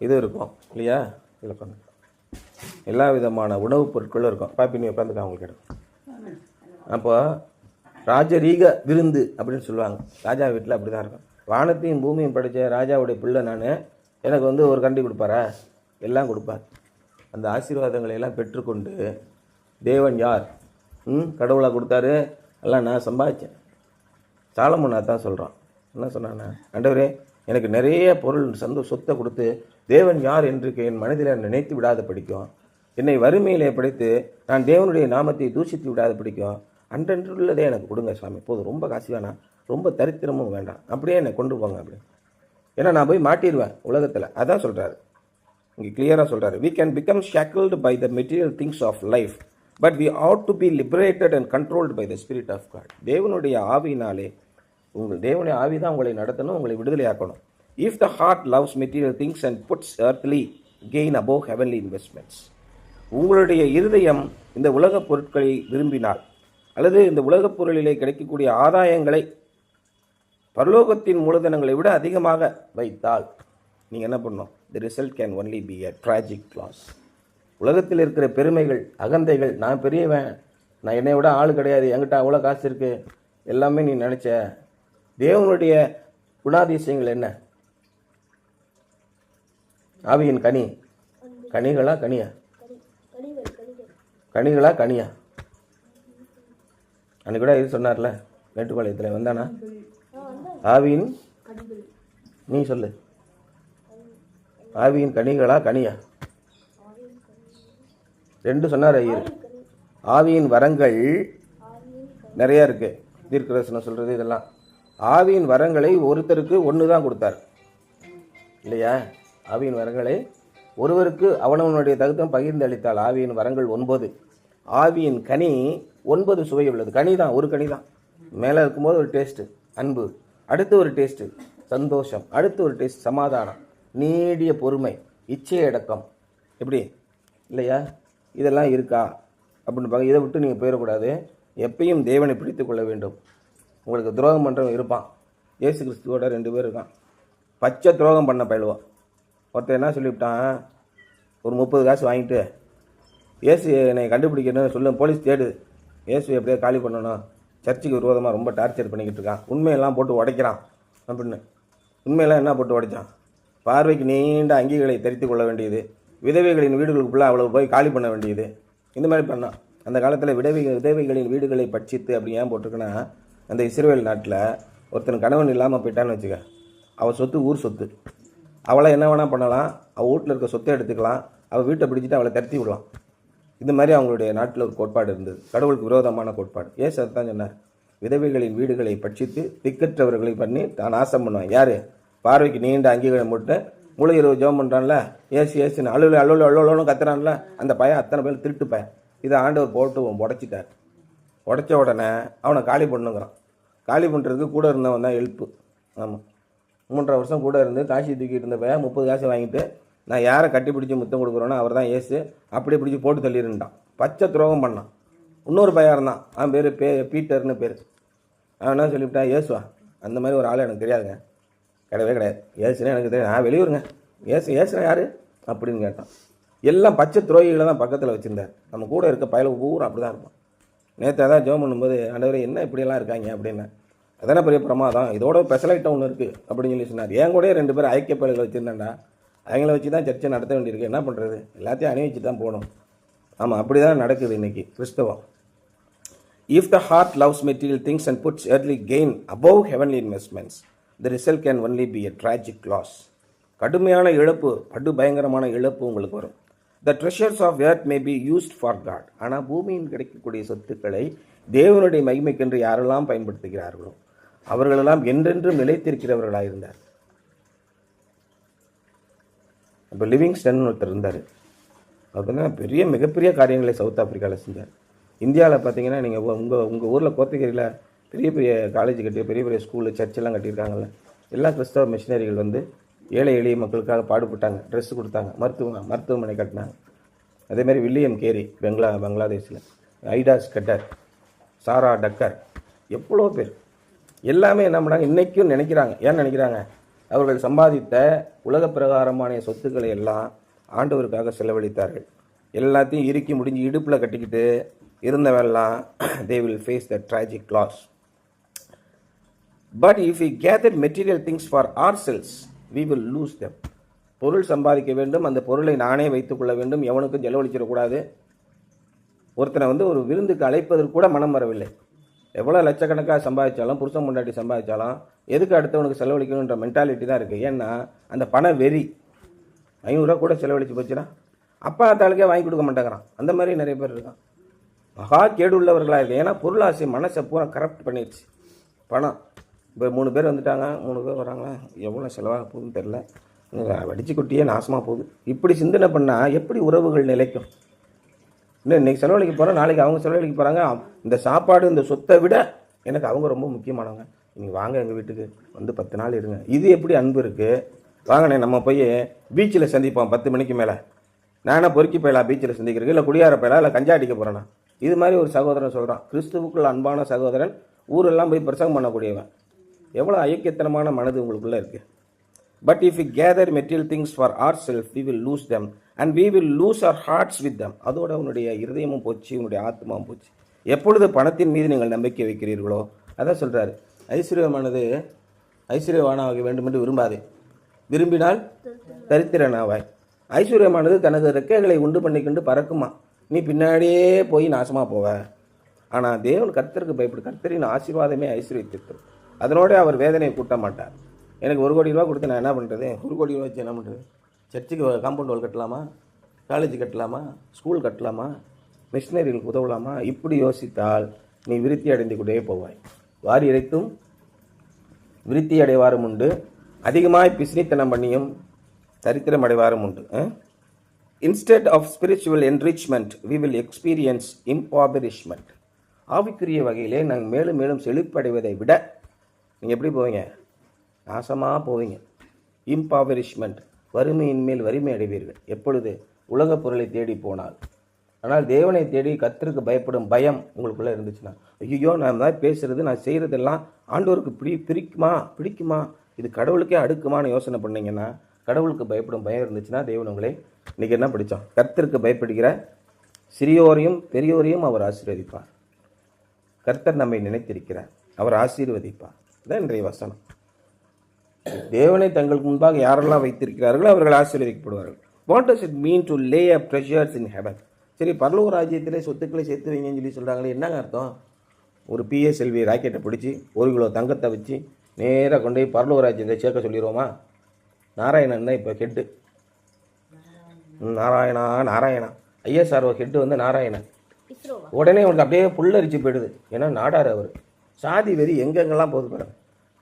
இது இருக்கும் இல்லையா? இதில் உட்காந்து எல்லா விதமான உணவுப் பொருட்களும் இருக்கும். பாப்பி நீ உட்காந்துக்க, அவங்களுக்கு கிடைக்கும். அப்போ ராஜரீக விருந்து அப்படின்னு சொல்லுவாங்க. ராஜா வீட்டில் அப்படி தான் இருக்கும். வானத்தையும் பூமியும் படித்த ராஜாவுடைய பிள்ளை நான், எனக்கு ஒரு கண்டி கொடுப்பாரா? எல்லாம் கொடுப்பார். அந்த ஆசீர்வாதங்களை எல்லாம் பெற்றுக்கொண்டு தேவன் யார்? கடவுளாக கொடுத்தாரு, எல்லாம் நான் சம்பாதிச்சேன். சாலமோன் தான் சொல்கிறான். என்ன சொன்னானே, ஆண்டவரே எனக்கு நிறைய பொருள் சொத்தை கொடுத்து தேவன் யார் என்று என் மனதில் நினைத்து விடாத படிக்கும், என்னை வறுமையிலே படைத்து நான் தேவனுடைய நாமத்தை தூஷித்து விடாத பிடிக்கும், அன்றன்றுள்ளதே எனக்கு கொடுங்க சாமி, போதும், ரொம்ப காசு வேணாம், ரொம்ப தரித்திரமும் வேண்டாம், அப்படியே என்னை கொண்டு போங்க அப்படின்னு. ஏன்னா நான் போய் மாட்டிடுவேன் உலகத்தில். அதான் சொல்கிறாரு இங்கே கிளியராக சொல்கிறாரு. We can become shackled by the material things of life, but we ought to be liberated and controlled by the Spirit of God. தேவனுடைய ஆவியினாலே, தேவனுடைய ஆவி தான் உங்களை நடத்தணும், உங்களை விடுதலையாக்கணும். If the heart loves material things and puts earthly gain above heavenly investments, உங்களுடைய இருதயம் இந்த உலகப் பொருட்களை விரும்பினால், அல்லது இந்த உலகப் பொருளிலே கிடைக்கக்கூடிய ஆதாயங்களை பரலோகத்தின் மூலதனங்களை விட அதிகமாக வைத்தால் நீங்கள் என்ன பண்ணணும்? The result can only be a tragic loss. உலகத்தில் இருக்கிற பெருமைகள், அகந்தைகள், நான் பெரியவன், நான் என்னை விட ஆள் கிடையாது, என்கிட்ட அவ்வளோ காசு இருக்குது, எல்லாமே நீ நினச்ச. தேவனுடைய குணாதிசயங்கள் என்ன? ஆவியின் கனி. கனிகளா கனியா? கனிகளா கனியா? அன்னைக்கு கூட இது சொன்னார்ல மேட்டுப்பாளையத்தில், வந்தானா? ஆவியின், நீ சொல்லு, ஆவியின் கனிகளா கனியா? ரெண்டு சொன்னார் ஐயர். ஆவியின் வரங்கள் நிறையா இருக்குது, தீர்க்கதரிசனம் சொல்கிறது இதெல்லாம். ஆவியின் வரங்களை ஒருத்தருக்கு ஒன்று தான் கொடுத்தார் இல்லையா? ஆவியின் வரங்களை ஒருவருக்கு அவனவனுடைய தகுத்தம் பகிர்ந்து அளித்தால் ஆவியின் வரங்கள் 9. ஆவியின் கனி 9 சுவை உள்ளது. கனி தான், ஒரு கனி தான். மேலே இருக்கும்போது ஒரு டேஸ்ட்டு அன்பு, அடுத்து ஒரு டேஸ்ட்டு சந்தோஷம், அடுத்து ஒரு டேஸ்ட் சமாதானம், நீடிய பொறுமை, இச்சையடக்கம். எப்படி இல்லையா? இதெல்லாம் இருக்கா அப்படின்னு பார்க்க. இதை விட்டு நீங்கள் போயிடக்கூடாது. எப்பயும் தேவனை பிடித்து கொள்ள வேண்டும். உங்களுக்கு துரோகம் பண்ணுறவன் இருப்பான். இயேசு கிறிஸ்துவோட 2 பேர் இருக்கான். பச்சை துரோகம் பண்ண பயிலுவான். ஒருத்தர் என்ன சொல்லிவிட்டான், ஒரு 30 காசு வாங்கிட்டு இயேசு என்னை கண்டுபிடிக்கணும்னு சொல்ல போலீஸ் தேடுது. இயேசு எப்படியா காலி பண்ணணும், சர்ச்சுக்கு விரோதமாக ரொம்ப டார்ச்சர் பண்ணிக்கிட்டு இருக்கான், உண்மையெல்லாம் போட்டு உடைக்கிறான் அப்படின்னு. உண்மையெல்லாம் என்ன போட்டு உடைச்சான்? பார்வைக்கு நீண்ட அங்கிகளை தரித்து கொள்ள வேண்டியது, விதவைகளின் வீடுகளுக்குள்ளே அவ்வளவு போய் காலி பண்ண வேண்டியது, இந்த மாதிரி பண்ணான். அந்த காலத்தில் விதவைகளின் வீடுகளை பட்சித்து அப்படி ஏன் போட்டிருக்குன்னா, அந்த இஸ்ரேல் நாட்டில் ஒருத்தன் கணவன் இல்லாமல் போயிட்டான்னு வச்சுக்க, அவள் சொத்து ஊர் சொத்து, அவளை என்ன வேணால் பண்ணலாம், அவள் வீட்டில் இருக்க சொத்தை எடுத்துக்கலாம், அவள் வீட்டை பிடிச்சிட்டு அவளை தடுத்தி விடலாம். இந்த மாதிரி அவங்களுடைய நாட்டில் ஒரு கோட்பாடு இருந்தது, கடவுளுக்கு விரோதமான கோட்பாடு. ஏசு அதுதான் சொன்னார், விதவைகளின் வீடுகளை பட்சித்து திக்கற்றவர்களை பண்ணி தான் நாசம் பண்ணுவான். யார்? பார்வைக்கு நீண்ட அங்கீகாரம் போட்டு முழு இரவு ஜெபம் பண்ணுறான்ல, ஏசு ஏசுன்னு அழுவலு கத்துறான்ல, அந்த பையன் அத்தனை பேர் திருட்டு பையன். இதை ஆண்டவர் போட்டு உடைச்சிட்டார். உடைச்ச உடனே அவனை காலி பண்ணுங்கிறான். காலி பண்ணுறதுக்கு கூட இருந்தவன் தான் ஹெல்ப்பு. ஆமாம், 3.5 வருஷம் கூட இருந்து காசி தூக்கிட்டு இருந்த பையன் 30 காசு வாங்கிட்டு நான் யாரை கட்டி பிடிச்சி முத்தம் கொடுக்குறோன்னா அவர் தான் ஏசு, அப்படியே பிடிச்சி போட்டு தள்ளிருந்தான். பச்சை துரோகம் பண்ணான். இன்னொரு பையன் இருந்தான், அவன் பேர் பீட்டர்னு பேர். அவன் என்ன சொல்லிவிட்டான், ஏசுவா அந்த மாதிரி ஒரு ஆள் எனக்கு தெரியாதுங்க, கிடையவே கிடையாது. ஏசுனா எனக்கு தெரியாது, நான் வெளியூருங்க. ஏசுனா யார்? அப்படின்னு கேட்டான். எல்லாம் பச்சை துரோகிகளை தான் பக்கத்தில் வச்சுருந்தார். நம்ம கூட இருக்க பயல பூரா அப்படி தான் இருப்பான். நேற்று அதான் ஜெபம் பண்ணும்போது, ஆண்டவரே என்ன இப்படியெல்லாம் இருக்காங்க அப்படின்னு. அதானே பெரிய பிரமாதம், இதோட ஸ்பெஷலைட்டாக ஒன்று இருக்குது அப்படின்னு சொல்லி சொன்னார். என் கூட 2 பேர் ஐக்கிய பயல்களை வச்சுருந்தேன்டா, அவங்கள வச்சு தான் சர்ச்சை நடத்த வேண்டியிருக்கு. என்ன பண்ணுறது, எல்லாத்தையும் அணிவிச்சு தான் போகணும். ஆமாம், அப்படி தான் நடக்குது இன்றைக்கி கிறிஸ்தவம். If the heart loves material things and puts earthly gain above heavenly investments, the result can only be a tragic loss. கடுமையான இழப்பு, படு பயங்கரமான இழப்பு உங்களுக்கு வரும். The treasures of earth may be used for God. ஆனால் பூமியில் கிடைக்கக்கூடிய சொத்துக்களை தேவனுடைய மகிமைக்கென்று யாரெல்லாம் பயன்படுத்துகிறார்களோ அவர்களெல்லாம் என்றென்றும் நிலைத்திருக்கிறவர்களாக இருந்தார். இப்போ லிவிங்ஸ்டன் ஒருத்தர் இருந்தார். அவர் பார்த்தீங்கன்னா பெரிய மிகப்பெரிய காரியங்களை சவுத் ஆப்பிரிக்காவில் செஞ்சார். இந்தியாவில் பார்த்தீங்கன்னா நீங்கள் உங்கள் ஊரில் கோத்தகிரியில் பெரிய பெரிய காலேஜ் கட்டி பெரிய பெரிய ஸ்கூலு சர்ச்செல்லாம் கட்டியிருக்காங்கல்ல. எல்லா கிறிஸ்தவ மிஷினரிகள் வந்து ஏழை எளிய மக்களுக்காக பாடுபட்டாங்க, ட்ரெஸ்ஸு கொடுத்தாங்க, மருத்துவமனை கட்டினாங்க. அதேமாதிரி வில்லியம் கேரி பங்களாதேஷில், ஐடாஸ் கட்டர், சாரா டக்கர், எவ்வளோ பேர் எல்லாமே என்ன பண்ணாங்க, இன்றைக்கும் நினைக்கிறாங்க. ஏன் நினைக்கிறாங்க, அவர்கள் சம்பாதித்த உலக பிரகாரமான சொத்துக்களை எல்லாம் ஆண்டவருக்காக செலவழித்தார்கள். எல்லாத்தையும் இறுக்கி முடிஞ்சு இடுப்பில் கட்டிக்கிட்டு இருந்தவெல்லாம் they will face the tragic loss. But if we gather material things for ourselves, we will lose them. பொருள் சம்பாதிக்க வேண்டும், அந்த பொருளை நானே வைத்துக்கொள்ள வேண்டும், எவனுக்கும் செலவழிச்சிடக்கூடாது. ஒருத்தனை வந்து ஒரு விருந்துக்கு அழைப்பதற்கு கூட மனம் வரவில்லை. எவ்வளோ லட்சக்கணக்காக சம்பாதிச்சாலும், புருஷன் முன்னாடி சம்பாதிச்சாலும் எதுக்கு அடுத்தவனுக்கு செலவழிக்கணுன்ற மென்டாலிட்டி தான் இருக்குது. ஏன்னா அந்த பண வெறி. 500 ரூபா கூட செலவழித்து போச்சுன்னா அப்பா தாளுக்கே வாங்கி கொடுக்க மாட்டேங்கிறான். அந்த மாதிரி நிறைய பேர் இருக்கான். மகா கேடு உள்ளவர்களாக இருக்குது. ஏன்னா பொருளாசை மனசை பூரா கரப்ட் பண்ணிடுச்சு பணம். இப்போ 3 பேர் வந்துட்டாங்க, 3 பேர் வராங்களா, எவ்வளோ செலவாக போகுதுன்னு தெரில, வடிச்சு கொட்டியே நாசமாக போகுது. இப்படி சிந்தனை பண்ணால் எப்படி உறவுகள் நிலைக்கும்? இல்லை, இன்றைக்கி செலவழிக்க போகிறோம், நாளைக்கு அவங்க செலவழிக்க போகிறாங்க. இந்த சாப்பாடு இந்த சொத்தை விட எனக்கு அவங்க ரொம்ப முக்கியமானவங்க. நீங்கள் வாங்க எங்கள் வீட்டுக்கு வந்து 10 நாள் இருங்க. இது எப்படி அன்பு இருக்குது? வாங்கண்ணே நம்ம போய் பீச்சில் சந்திப்போம் 10 மணிக்கு மேலே. நானே பொறுக்கி போயலாம் பீச்சில் சந்திக்கிறதுக்கு, இல்லை குடியார போயலாம், இல்லை கஞ்சா அடிக்க போகிறேன்னா. இது மாதிரி ஒரு சகோதரன் சொல்கிறான், கிறிஸ்துவுக்குள் அன்பான சகோதரன், ஊரெல்லாம் போய் பிரசங்கம் பண்ணக்கூடியவன். எவ்வளோ ஐக்கியத்தனமான மனது உங்களுக்குள்ளே இருக்குது. But if we gather material things for our self we will lose them and we will lose our hearts with them. அதோட உன்னுடைய இருதயமும் போச்சு, உன்னுடைய ஆத்மாவும் போச்சு. எப்பொழுது பணத்தின் மீது நீங்கள் நம்பிக்கை வைக்கிறீர்களோ, அதான் சொல்கிறாரு, ஐஸ்வர்யவானாக வேண்டும் என்று விரும்பாதே, விரும்பினால் தரித்திரனாவாய். ஐஸ்வர்யமானது தனது ரெக்கைகளை உண்டு பண்ணிக்கொண்டு பறக்குமா, நீ பின்னாடியே போய் நாசமாக போவ. ஆனால் தேவன் கர்த்தருக்கு பயப்படு, கர்த்தரின் ஆசீர்வாதமே ஐஸ்வர்யத்திற்கும், அதனோட அவர் வேதனையை கூட்ட மாட்டார். எனக்கு 1 கோடி ரூபா கொடுத்து நான் என்ன பண்ணுறது? 1 கோடி ரூபா வச்சு என்ன பண்ணுறது? சர்ச்சுக்கு காம்பவுண்ட் வால் கட்டலாமா, காலேஜ் கட்டலாமா, ஸ்கூல் கட்டலாமா, மிஷினரிகளுக்கு உதவலாமா? இப்படி யோசித்தால் நீ விருத்தி அடைந்து கொண்டே போவாய். வாரி இறைத்தும் விருத்தி அடைவாரும் உண்டு, அதிகமாய் பிசினித்தனம் பண்ணியும் தரித்திரம் அடைவாரும் உண்டு. Instead of spiritual enrichment, we will experience impoverishment. ஆவிக்குரிய வகையிலே நாங்கள் மேலும் மேலும் செழிப்படைவதை விட நீங்கள் எப்படி போவீங்க? நாசமாக போவீங்க. இம்பாவரிஷ்மெண்ட், வறுமையின் மேல் வறுமை அடைவீர்கள். எப்பொழுது? உலகப் பொருளை தேடி போனால். ஆனால் தேவனை தேடி கர்த்தருக்கு பயப்படும் பயம் உங்களுக்குள்ளே இருந்துச்சுன்னா, ஐயோ நான் தான் பேசுகிறது, நான் செய்கிறதெல்லாம் ஆண்டவருக்கு பிடிக்குமா, இது கடவுளுக்கே அடுக்குமான்னு யோசனை பண்ணிங்கன்னா, கடவுளுக்கு பயப்படும் பயம் இருந்துச்சுன்னா, தேவன் உங்களை இன்றைக்கி என்ன படித்தோம்? கர்த்தருக்கு பயப்படுகிற சிறியோரையும் பெரியோரையும் அவர் ஆசீர்வதிப்பார். கர்த்தர் நம்மை நினைத்திருக்கிறார், அவர் ஆசீர்வதிப்பார். இதான் இன்றைய வசனம். தேவனை தங்களுக்கு முன்பாக யாரெல்லாம் வைத்திருக்கிறார்களோ அவர்கள் ஆசீர்வதிக்கப்படுவார்கள். What does it mean to lay up treasures in heaven? சரி, பரலோக ராஜ்யத்திலே சொத்துக்களை சேர்த்து வைங்கன்னு சொல்லி சொல்கிறாங்களே, என்னங்க அர்த்தம்? ஒரு பிஎஸ்எல்வி ராக்கெட்டை பிடிச்சி 1 கிலோ தங்கத்தை வச்சு நேராக கொண்டு போய் பரலோக ராஜ்யத்தை சேர்க்க சொல்லிடுவோமா? நாராயணன் தான் இப்போ ஹெட்டு. நாராயணா ஐஎஸ்ஆர்ஓ ஹெட்டு வந்து நாராயணன். உடனே அவனுக்கு அப்படியே புல்லரிச்சு போயிடுது. ஏன்னா நாடார் அவர். சாதி வெறி எங்கெங்கெல்லாம் போகுது பாருங்க.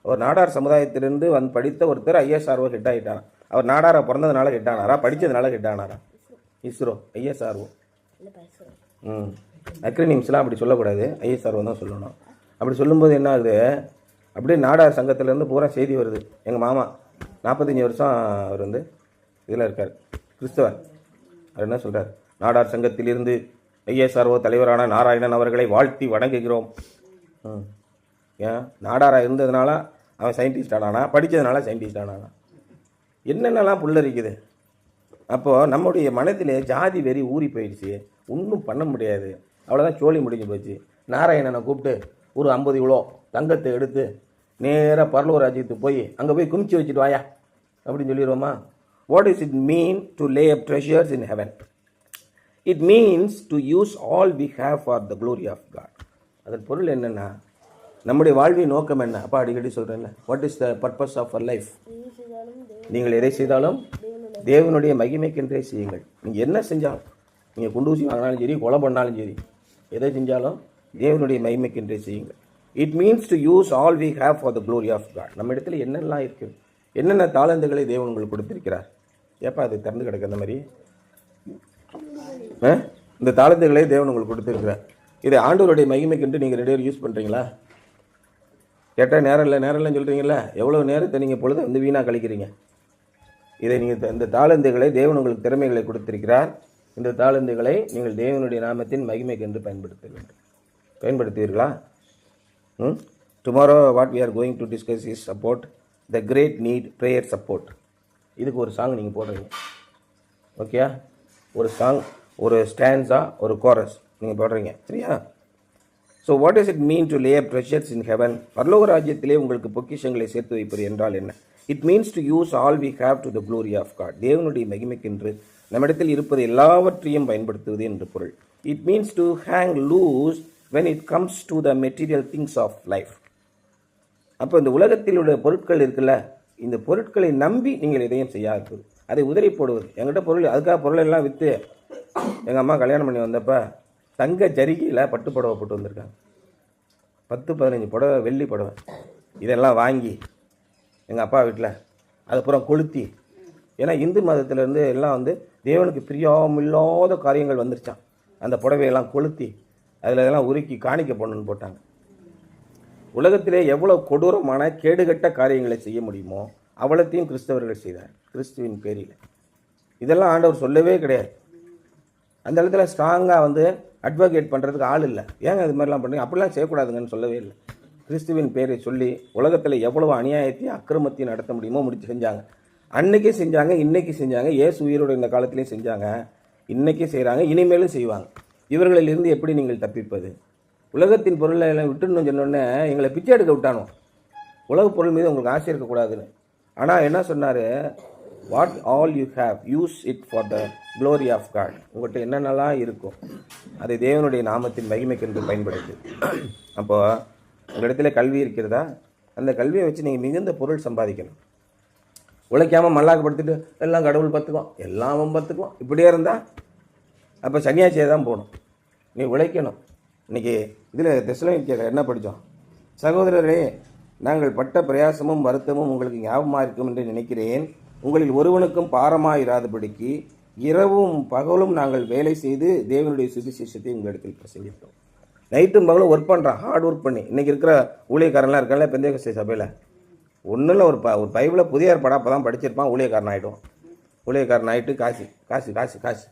அவர் நாடார் சமுதாயத்திலிருந்து படித்த ஒருத்தர் ஐஎஸ்ஆர்ஓ ஹெட் ஆகிட்டாரா? அவர் நாடாரை பிறந்ததுனால ஹெட் ஆனாரா, படித்ததுனால ஹெட் ஆனாரா? இஸ்ரோ ஐஎஸ்ஆர்ஓ. அக்ரினிம்ஸ்லாம் அப்படி சொல்லக்கூடாது, ஐஎஸ்ஆர்ஓ தான் சொல்லணும். அப்படி சொல்லும்போது என்ன ஆகுது? அப்படியே நாடார் சங்கத்திலேருந்து பூரா செய்தி வருது. எங்கள் மாமா 45 வருஷம் அவர் வந்து இதில் இருக்கார், கிறிஸ்தவர். அவர் என்ன சொல்கிறார்? நாடார் சங்கத்திலிருந்து ஐஎஸ்ஆர்ஓ தலைவரான நாராயணன் அவர்களை வாழ்த்தி வணங்குகிறோம். ஏன்? நாடாராக இருந்ததுனால அவன் சயின்டிஸ்ட் ஆனானா, படித்ததுனால சயின்டிஸ்ட் ஆனானா? என்னென்னலாம் புல்லரிக்குது. அப்போது நம்முடைய மனதிலே ஜாதி வெறி ஊறி போயிடுச்சு, ஒன்றும் பண்ண முடியாது, அவ்வளோதான், சோழி முடிஞ்சு போச்சு. நாராயணனை கூப்பிட்டு ஒரு 50 கிலோ தங்கத்தை எடுத்து நேராக பரலூர் ராஜ்யத்துக்கு போய் அங்கே போய் குமிச்சு வச்சுட்டு வாயா அப்படின்னு சொல்லிடுவோமா? What is it mean to lay up treasures in heaven? It means to use all we have for the glory of God. அதன் பொருள் என்னென்னா, நம்முடைய வாழ்வின் நோக்கம் என்ன? அப்பா அடிக்கடி சொல்கிறேன்ல, what is the purpose of our life? நீங்கள் எதை செய்தாலும் தேவனுடைய மகிமைக்கென்றே செய்யுங்கள். நீங்கள் என்ன செஞ்சாலும், நீங்கள் குண்டூசி வாங்கினாலும் சரி, கொலை பண்ணாலும் சரி, எதை செஞ்சாலும் தேவனுடைய மகிமைக்கென்றே செய்யுங்கள். It means to use all we have for the glory of God. நம்ம இடத்துல என்னெல்லாம் இருக்குது, என்னென்ன தாளந்துகளை தேவன் உங்களுக்கு கொடுத்திருக்கிறார்? ஏப்பா அது திறந்து கிடக்கு அந்த மாதிரி? இந்த தாளந்துகளை தேவன் உங்களுக்கு கொடுத்திருக்கிறார். இதை ஆண்டவருடைய மகிமைக்கென்று நீங்கள் 2 பேரும் யூஸ் பண்ணுறீங்களா? கேட்டால் நேரம் இல்லைன்னு சொல்கிறீங்களா? எவ்வளோ நேரத்தை நீங்கள் பொழுது வந்து வீணாக கழிக்கிறீங்க. இதை நீங்கள், இந்த தாளந்துகளை தேவன் உங்களுக்கு திறமைகளை கொடுத்திருக்கிறார். இந்த தாளந்துகளை நீங்கள் தேவனுடைய நாமத்தின் மகிமைக்கென்று பயன்படுத்த வேண்டும். பயன்படுத்துவீர்களா? Tomorrow what we are going to discuss is about the great need prayer support. இதுக்கு ஒரு சாங் நீங்கள் போடுறீங்க, ஓகே? ஒரு சாங், ஒரு ஸ்டான்ஸா, ஒரு கோரஸ் நீங்கள் போடுறீங்க, சரியா? So what is it mean to lay up treasures in heaven? பரலோக ராஜ்யத்திலே உங்களுக்கு பொக்கிஷங்களை சேர்த்து வைப்பது என்றால் என்ன? It means to use all we have to the glory of God. தேவனுடைய மகிமைக்கென்று நம்மிடத்தில் இருப்பது எல்லாவற்றையும் பயன்படுத்துவது என்று பொருள். It means to hang loose when it comes to the material things of life. அப்போ இந்த உலகத்தில் உள்ள பொருட்கள் இருக்குல்ல, இந்த பொருட்களை நம்பி நீங்கள் எதையும் செய்யாது, அதை உதறி போடுவது. என்கிட்ட பொருள், அதுக்காக பொருள் எல்லாம் விற்று எங்கள் அம்மா கல்யாணம் பண்ணி வந்தப்போ தங்க ஜரிகையில் பட்டு புடவை போட்டு வந்திருக்காங்க. 10-15 புடவை, வெள்ளி புடவை, இதெல்லாம் வாங்கி எங்கள் அப்பா வீட்டில் அதுக்கப்புறம் கொளுத்தி, ஏன்னா இந்து மதத்திலேருந்து எல்லாம் வந்து தேவனுக்கு பிரியாமில்லாத காரியங்கள் வந்துருச்சான். அந்த புடவையெல்லாம் கொளுத்தி அதில் இதெல்லாம் உருக்கி காணிக்க பண்ணணுன்னு போட்டாங்க. உலகத்திலே எவ்வளோ கொடூரமான கேடுகட்ட காரியங்களை செய்ய முடியுமோ அவ்வளோத்தையும் கிறிஸ்தவர்கள் செய்தார், கிறிஸ்துவின் பேரில். இதெல்லாம் ஆண்டவர் சொல்லவே கிடையாது. அந்த இடத்துல ஸ்ட்ராங்காக வந்து அட்வொகேட் பண்ணுறதுக்கு ஆள் இல்லை. ஏங்க இது மாதிரிலாம் பண்ணுறீங்க, அப்படிலாம் செய்யக்கூடாதுங்கன்னு சொல்லவே இல்லை. கிறிஸ்துவின் பேரை சொல்லி உலகத்தில் எவ்வளவு அநியாயத்தையும் அக்கிரமத்தையும் நடத்த முடியுமோ முடிச்சு செஞ்சாங்க. அன்னைக்கே செஞ்சாங்க, இன்னைக்கு செஞ்சாங்க, இயேசு உயிரோடு இந்த காலத்துலேயும் செஞ்சாங்க, இன்றைக்கே செய்கிறாங்க, இனிமேலும் செய்வாங்க. இவர்களிலிருந்து எப்படி நீங்கள் தப்பிப்பது? உலகத்தின் பொருளை எல்லாம் விட்டுன்னு சொன்னோடனே எங்களை பிச்சை எடுக்க விட்டானோ, உலக பொருள் மீது உங்களுக்கு ஆசை இருக்கக்கூடாதுன்னு. ஆனால் என்ன சொன்னார்? What all you have use it for the glory of God. உங்கள்கிட்ட என்னென்னலாம் இருக்கும் அதை தேவனுடைய நாமத்தின் மகிமைக்கென்று பயன்படுத்து. அப்போது உங்கள் இடத்துல கல்வி இருக்கிறதா? அந்த கல்வியை வச்சு நீங்கள் மிகுந்த பொருள் சம்பாதிக்கணும். உழைக்காமல் மல்லாக்கப்படுத்திட்டு எல்லாம் கடவுள் பார்த்துக்குவோம், எல்லாம் அவன் பார்த்துக்குவோம், இப்படியே இருந்தால் அப்போ சன்னியாசியை தான் போகணும். நீ உழைக்கணும். இன்றைக்கி இதில் தெசலோனிக்கேயர் என்ன படித்தோம்? சகோதரரே, நாங்கள் பட்ட பிரயாசமும் வருத்தமும் உங்களுக்கு ஞாபகமாக இருக்கும் என்று நினைக்கிறேன். உங்களில் ஒருவனுக்கும் பாரமாக இராதபடிக்கு இரவும் பகலும் நாங்கள் வேலை செய்து தேவனுடைய சுவிசேஷத்தை உங்களிடத்தில் பிரசங்கித்தோம். நைட்டும் பகலும் ஒர்க் பண்ணுறான், ஹார்ட் ஒர்க் பண்ணி. இன்றைக்கி இருக்கிற ஊழியக்காரன்லாம் இருக்கான்ல பெந்தேகோஸ்தே சபையில், ஒன்றும் இல்லை, ஒரு பைபிளில் புதிய ஏற்பாடு அப்போ தான் படிச்சிருப்பான், ஊழியக்காரன் ஆகிடுவான். ஊழியக்காரன் ஆகிட்டு காசு காசு காசு காசு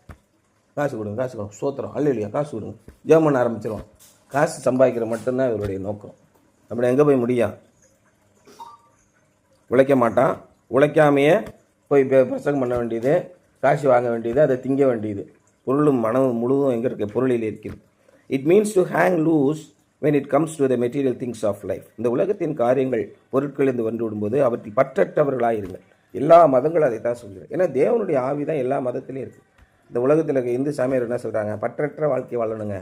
காசு கொடுங்க, காசு கொடுங்க, சோத்திரம் அல்ல இல்லையா, காசு கொடுங்க, ஜெபம் பண்ண ஆரம்பிச்சிருவோம். காசு சம்பாதிக்கிற மட்டும்தான் இவருடைய நோக்கம். அப்படி எங்கே போய் முடியும்? உழைக்க மாட்டான். உழைக்காமையே போய் பிரசங்கம் பண்ண வேண்டியது, காசு வாங்க வேண்டியது, அதை திங்க வேண்டியது. பொருளும் மனமும் முழுவதும் எங்கே இருக்க? பொருளில் இருக்கிறது. It means to hang loose when it comes to the material things of life. இந்த உலகத்தின் காரியங்கள் பொருட்களிலிருந்து வந்து விடும்போது அவற்றில் பற்றற்றவர்களாயிருங்கள். எல்லா மதங்களும் அதை தான் சொல்கிறேன். ஏன்னா தேவனுடைய ஆவி தான் எல்லா மதத்திலையும் இருக்குது. இந்த உலகத்தில் இருக்க இந்து சாமியார் என்ன சொல்கிறாங்க? பற்றற்ற வாழ்க்கை வாழணுங்க.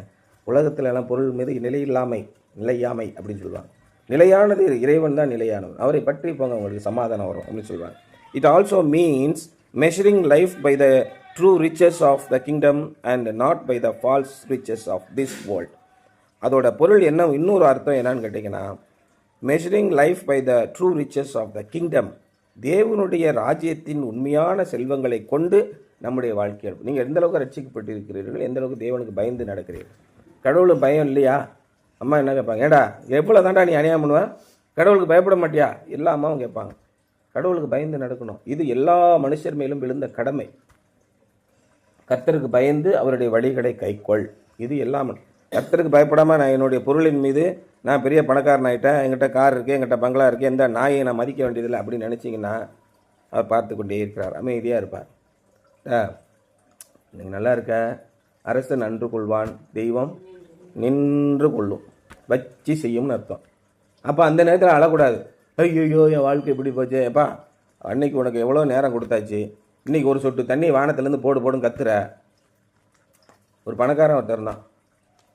உலகத்தில் எல்லாம் பொருள் மீது நிலையாமை அப்படின்னு சொல்லுவாங்க. நிலையானது இறைவன் தான் நிலையானவன், அவரை பற்றி போங்க, உங்களுக்கு சமாதானம் வரும் அப்படின்னு சொல்லுவாங்க. It also means measuring life by the true riches of the kingdom and not by the false riches of this world. அதோட பொருள் என்ன? இன்னொரு அர்த்தம் என்னன்னு கேட்டிங்கன்னா, measuring life by the true riches of the kingdom, தேவனுடைய ராஜ்யத்தின் உண்மையான செல்வங்களை கொண்டு நம்முடைய வாழ்க்கை. நீங்கள் எந்த அளவுக்கு ரட்சிக்கப்பட்டிருக்கிறீர்கள், எந்த அளவுக்கு தேவனுக்கு பயந்து நடக்கிறீர்கள். கடவுளுக்கு பயம் இல்லையா? அம்மா என்ன கேட்பாங்க? ஏடா எவ்வளோ தாண்டா நீ அநியாயம் பண்ணுவேன், கடவுளுக்கு பயப்பட மாட்டியா? எல்லா அம்மாவும் கேட்பாங்க. கடவுளுக்கு பயந்து நடக்கணும். இது எல்லா மனுஷர் மேலும் விழுந்த கடமை. கர்த்தருக்கு பயந்து அவருடைய வழிகளை கைக்கொள். இது எல்லாம். கர்த்தருக்கு பயப்படாமல் நான் என்னுடைய பொருளின் மீது நான் பெரிய பணக்காரன் ஆகிட்டேன், எங்கிட்ட கார் இருக்குது, எங்கிட்ட பங்களா இருக்குது, எந்த நாயை நான் மதிக்க வேண்டியதில்லை அப்படின்னு நினச்சிங்கன்னா அவர் பார்த்து கொண்டே இருக்கிறார், அமைதியாக இருப்பார். நீங்கள் நல்லா இருக்க, அரசன் நன்று கொள்வான், தெய்வம் நின்று கொள்ளும், வச்சு செய்யும்னு அர்த்தம். அப்போ அந்த நேரத்தில் அழக்கூடாது. ஐயோ என் வாழ்க்கை இப்படி போச்சு, எப்பா அன்னைக்கு உனக்கு எவ்வளோ நேரம் கொடுத்தாச்சு, இன்றைக்கி ஒரு சொட்டு தண்ணி வானத்துலேருந்து போடுன்னு கத்துற. ஒரு பணக்காரன் ஒருத்தர் இருந்தான்,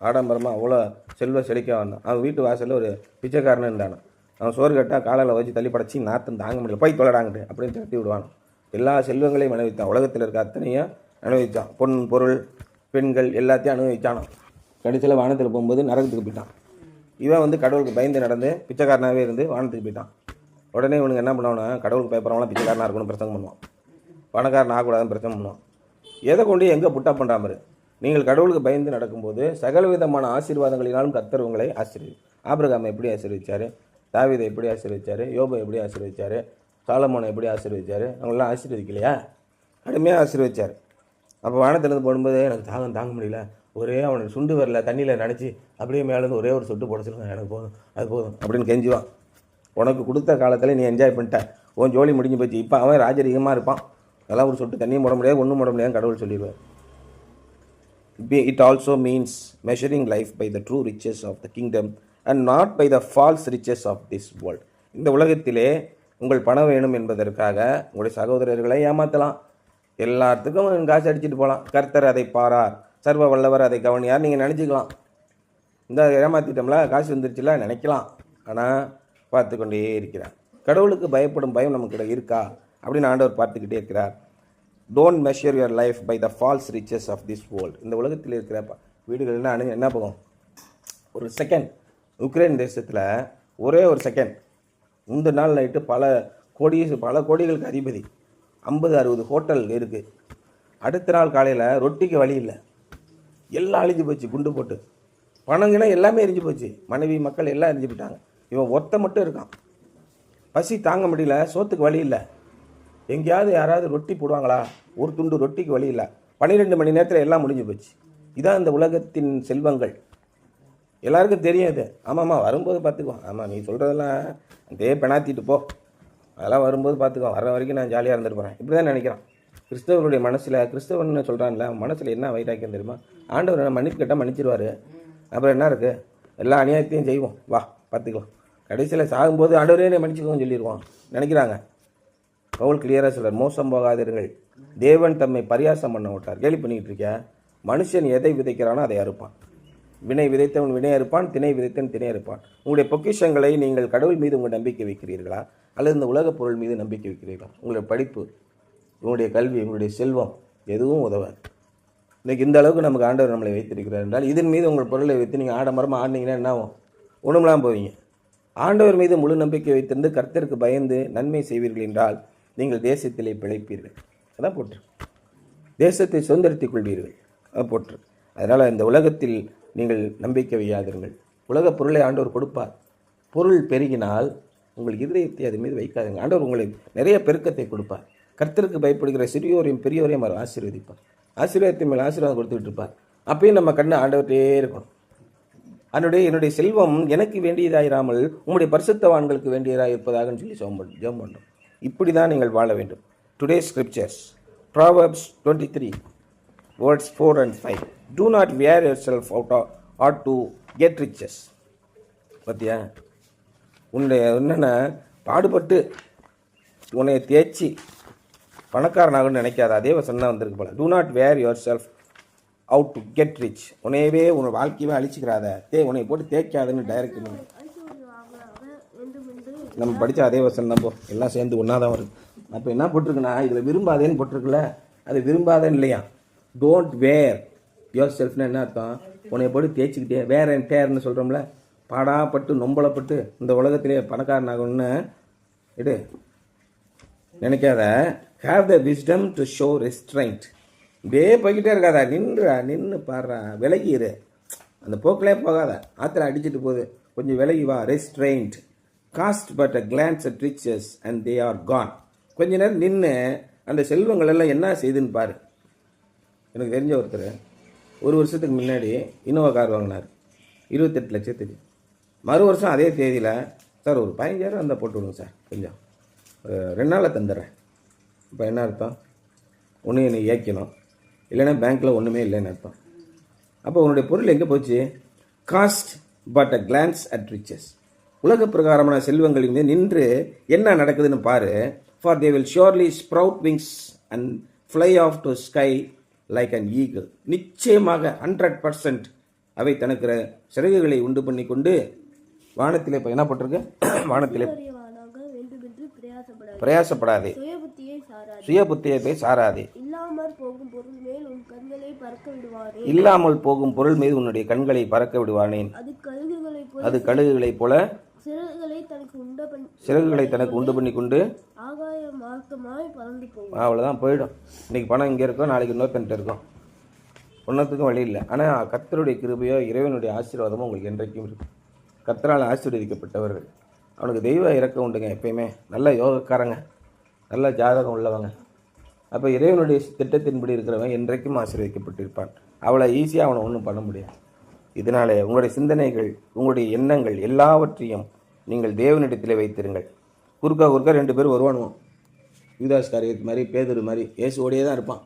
ஆடம்பரமாக அவ்வளோ செல்வ செழிக்க வந்தான். அவன் வீட்டு வாசலில் ஒரு பிச்சைக்காரன்னு இருந்தானோ. அவன் சோறு கட்டால் காலையில் வச்சு தள்ளி படைச்சி நாத்தம் தாங்க முடியல, போய் தொலைடாங்கிட்டு அப்படின்னு தட்டி விடுவான். எல்லா செல்வங்களையும் அனுபவித்தான், உலகத்தில் இருக்க அத்தனையும் அனுபவித்தான். பொன் பொருள் பெண்கள் எல்லாத்தையும் அனுபவிச்சானோ. கடைசியில் வானத்தில் போகும்போது நரகத்துக்கு போயிட்டான். இவன் கடவுளுக்கு பயந்து நடந்து பிச்சைக்காரனாகவே இருந்து வானத்துக்கு போயிட்டான். உடனே இவனுக்கு என்ன பண்ணுவானா, கடவுளுக்கு பயப்படுறவங்களாம் பிச்சைக்காரனாக இருக்கணும் பிரச்சனை பண்ணுவான், பணக்காரன் ஆகக்கூடாதுன்னு பிரச்சனை பண்ணுவான். எதை கொண்டு எங்கே புட்டா பண்ணுறாமரு. நீங்கள் கடவுளுக்கு பயந்து நடக்கும்போது சகல விதமான ஆசீர்வாதங்களினாலும் கர்த்தர் உங்களை ஆபிரகாமை எப்படி ஆசீர்வதிச்சார், தாவீதை எப்படி ஆசீர்வதிச்சார், யோபை எப்படி ஆசீர்வதிச்சார், சாலமோனை எப்படி ஆசீர்வதிச்சார், அவங்களெலாம் ஆசீர்வதிக்கலையா? கடுமையாக ஆசீர்வதிச்சார். அப்போ வானத்திலேருந்து போடும்போது எனக்கு தாங்க முடியல, ஒரே அவனுக்கு சுண்டு வரல தண்ணியில் நினச்சி அப்படியே மேலேருந்து ஒரே ஒரு சொட்டு போட சொல்லுங்க, எனக்கு போதும் அது போதும் அப்படின்னு கெஞ்சுவான். உனக்கு கொடுத்த காலத்தில் நீ என்ஜாய் பண்ணிட்ட, உன் ஜோலி முடிஞ்சு போச்சு, இப்போ அவன் ராஜரீகமாக இருப்பான், அதெல்லாம் ஒரு சொட்டு தண்ணியும் போட முடியாது, ஒன்றும் போட முடியாது கடவுள் சொல்லிடுவார். It also means measuring life by the true riches of the kingdom and not by the false riches of this world. இந்த உலகத்திலே உங்கள் பணம் வேணும் என்பதற்காக உங்களுடைய சகோதரர்களை ஏமாற்றலாம், எல்லாத்துக்கும் காசு அடிச்சுட்டு போகலாம். கர்த்தர் அதை பாரார், சர்வ வல்லவர் அதை கவனியார் நீங்கள் நினச்சிக்கலாம். இந்த ஏமாற்றிட்டோம்ல, காசு வந்துருச்சுல நினைக்கலாம். ஆனால் பார்த்து கொண்டே இருக்கிறார். கடவுளுக்கு பயப்படும் பயம் நமக்கு இருக்கா அப்படின்னு ஆண்டவர் பார்த்துக்கிட்டே இருக்கிறார். Don't measure your life by the false riches of this world. இந்த உலகத்தில் இருக்கிற வீடுகள்லாம் என்ன போகும், ஒரு செகண்ட் உக்ரைன் தேசத்தில் ஒரே ஒரு செகண்ட் முந்தின நாள் நைட்டு பல கோடிகளுக்கு அதிபதி, 50-60 ஹோட்டல் இருக்குது. அடுத்த நாள் காலையில் ரொட்டிக்கு வழி இல்லை, எல்லாம் அழிஞ்சு போச்சு, குண்டு போட்டு பணங்கினா எல்லாமே எரிஞ்சு போச்சு, மனைவி மக்கள் எல்லாம் எரிஞ்சு போயிட்டாங்க. இவன் ஒருத்த மட்டும் இருக்கான், பசி தாங்க முடியல, சோத்துக்கு வழி இல்லை. எங்கேயாவது யாராவது ரொட்டி போடுவாங்களா, ஒரு துண்டு ரொட்டிக்கு வழி இல்லை. 12 மணி நேரத்தில் எல்லாம் முடிஞ்சு போச்சு. இதான் இந்த உலகத்தின் செல்வங்கள். எல்லாருக்கும் தெரியும் இது. ஆமாம்மா வரும்போது பார்த்துக்குவோம், ஆமாம் நீ சொல்கிறதெல்லாம் அதே பெணாத்திட்டு போ, அதெல்லாம் வரும்போது பார்த்துக்குவோம், வர வரைக்கும் நான் ஜாலியாக இருந்துருப்பேன், இப்படி தான் நினைக்கிறான். கிறிஸ்தவருடைய மனசில், கிறிஸ்தவன்னு சொல்கிறான்ல, மனசில் என்ன வைராக்கியம் தெரியுமா, ஆண்டவர் மன்னிப்பு கேட்டால் மன்னிச்சிருவார், அப்புறம் என்ன இருக்குது, எல்லா அநியாயத்தையும் செய்வோம், வா பார்த்துக்கலாம், கடைசியில் சாகும்போது ஆண்டவரே மன்னிச்சுக்கோன்னு சொல்லிடுவான் நினைக்கிறாங்க. பவுல் கிளியராக சொல்கிறார், மோசம் போகாதீர்கள், தேவன் தம்மை பரியாசம் பண்ண விட்டார். கேள்வி பண்ணிக்கிட்டு இருக்கியா, மனுஷன் எதை விதைக்கிறானோ அதை அறுப்பான். வினை விதைத்தவன் வினை அறுப்பான், திணை விதைத்தவன் திணை அறுப்பான். உங்களுடைய பொக்கிஷங்களை நீங்கள் கடவுள் மீது உங்கள் நம்பிக்கை வைக்கிறீர்களா, அல்லது இந்த உலகப் பொருள் மீது நம்பிக்கை வைக்கிறீர்களா? உங்களுடைய படிப்பு, உங்களுடைய கல்வி, உங்களுடைய செல்வம் எதுவும் உதவாது. இன்றைக்கி இந்த அளவுக்கு நமக்கு ஆண்டவர் நம்மளை வைத்திருக்கிறார் என்றால், இதன் மீது உங்கள் பொருளை வைத்து நீங்கள் ஆடம்பரமாக ஆடினீங்கன்னா என்ன ஆகும், ஒன்றுமெல்லாம் போவீங்க. ஆண்டவர் மீது முழு நம்பிக்கை வைத்திருந்து கர்த்தருக்கு பயந்து நன்மை செய்வீர்கள் என்றால் நீங்கள் தேசத்திலே பிழைப்பீர்கள். அதான் போட்டு தேசத்தை சுதந்திரத்திக் கொள்வீர்கள், அதான் போட்டு. அதனால் இந்த உலகத்தில் நீங்கள் நம்பிக்கை வையாதீர்கள். உலகப் பொருளை ஆண்டவர் கொடுப்பார். பொருள் பெருகினால் உங்கள் இதயத்தை அது மீது வைக்காதுங்க. ஆண்டவர் உங்களுக்கு நிறைய பெருக்கத்தை கொடுப்பார். கர்த்தருக்கு பயப்படுகிற சிறியோரையும் பெரியோரையும் அவர் ஆசீர்வதிப்பார். ஆசீர்வாதத்தின் மேல் ஆசீர்வாதம் கொடுத்துக்கிட்டு இருப்பார். அப்பயும் நம்ம கண்ணை ஆண்டவர்கிட்டே இருக்கணும். என்னுடைய செல்வம் எனக்கு வேண்டியதாயிராமல் உங்களுடைய பரிசுத்தவான்களுக்கு வேண்டியதாக இருப்பதாகன்னு சொல்லி ஜெபம் பண்ணோம். இப்படி தான் நீங்கள் வாழ வேண்டும். Today's scriptures, Proverbs 23 words 4 and 5. Do not wear yourself out to get riches. பார்த்தியா, உன்னுடைய என்னென்ன பாடுபட்டு உன்னை தேய்ச்சி பணக்காரனாகணும்னு நினைக்காத. அதே வசனம் தான் வந்திருக்கு போல. Do not wear yourself out to get rich. உன்னையவே உன் வாழ்க்கையவே அழிச்சிக்கிறாத, உன்னை போட்டு தேய்க்காதுன்னு டைரக்ட் பண்ணி நம்ம படித்த அதே வசனம் தான் போ, எல்லாம் சேர்ந்து ஒன்றா தான் வருது. அப்போ என்ன போட்டிருக்குன்னா, இதில் விரும்பாதேன்னு போட்டிருக்குல்ல, அது விரும்பாதேன்னு இல்லையா. டோன்ட் வேர் யோர் செல்ஃப்னு என்ன அர்த்தம், உன்னை போட்டு தேய்ச்சிக்கிட்டே வேற அண்ட் டேர்னு சொல்கிறோம்ல, பாடாப்பட்டு நொம்பலப்பட்டு இந்த உலகத்திலே பணக்காரனாகணும்னு இடு நினைக்காத. Have the wisdom to show restrained. இப்படியே போய்கிட்டே இருக்காதா, நின்று பாடுறா, விலகிடு, அந்த போக்கிலே போகாத, ஆற்றுல அடிச்சுட்டு போகுது, கொஞ்சம் விலகி வா. Restraint. Cast but a glance at riches and they are gone. கொஞ்ச நேரம் நின்று அந்த செல்வங்கள் எல்லாம் என்ன செய்யுதுன்னு பாரு. எனக்கு தெரிஞ்ச ஒருத்தர் 1 வருஷத்துக்கு முன்னாடி இன்னோவா கார் வாங்கினார், 28 லட்சத்துக்கு. மறு வருஷம் அதே தேதியில், சார் ஒரு 15,000 அந்த போட்டு விடுங்க சார், கொஞ்சம் 2 நாளில் தந்துடுறேன். இப்போ என்ன அர்த்தம், ஒன்று என்னை இயக்கணும், இல்லைன்னா பேங்க்கில் ஒன்றுமே இல்லைன்னு அர்த்தம். அப்போ உன்னுடைய பொருள் எங்கே போச்சு? Cast but a glance at riches. உலக பிரகாரமான செல்வங்களின் மீது நின்று என்ன நடக்குதுன்னு பாரு. For they will surely sprout wings and fly off to sky like an eagle. நிச்சயமாக 100% அவை தனக்கு சிறகுகளை உண்டு பண்ணி கொண்டு வானத்திலே இப்போ என்ன போட்டிருக்கு? வானத்திலே பிரயாசப்படாதே, சுய புத்தியத்தை சாராதே, இல்லாமல் போகும் பொருள் மீது உன்னுடைய கண்களை பறக்க விடுவானேன். அது கழுகுகளைப் போல சிறகுகளை தனக்கு உண்டு பண்ணி கொண்டு அவ்வளோதான் போயிடும். இன்னைக்கு பணம் இங்கே இருக்கும், நாளைக்கு இன்னொருத்தன்ட்டு இருக்கும், ஒன்றத்துக்கும் வழி இல்லை. ஆனால் கர்த்தருடைய கிருபையோ இறைவனுடைய ஆசீர்வாதமோ உங்களுக்கு என்றைக்கும் இருக்கும். கர்த்தரால் ஆசீர்வதிக்கப்பட்டவர்கள், அவனுக்கு தெய்வ இறக்கம் உண்டுங்க. எப்பயுமே நல்ல யோகக்காரங்க, நல்ல ஜாதகம் உள்ளவங்க. அப்போ இறைவனுடைய திட்டத்தின்படி இருக்கிறவன் என்றைக்கும் ஆசீர்வதிக்கப்பட்டிருப்பான். அவளை ஈஸியாக அவனை ஒன்றும் பண்ண முடியாது. இதனாலே உங்களுடைய சிந்தனைகள், உங்களுடைய எண்ணங்கள் எல்லாவற்றையும் நீங்கள் தேவனிடத்தில் வைத்திருங்கள். குறுக்கா 2 பேர் வருவானுவோம். யூதாஸ் காரியத்து மாதிரி, பேதுரு மாதிரி, இயேசுவோடையே தான் இருப்பான்.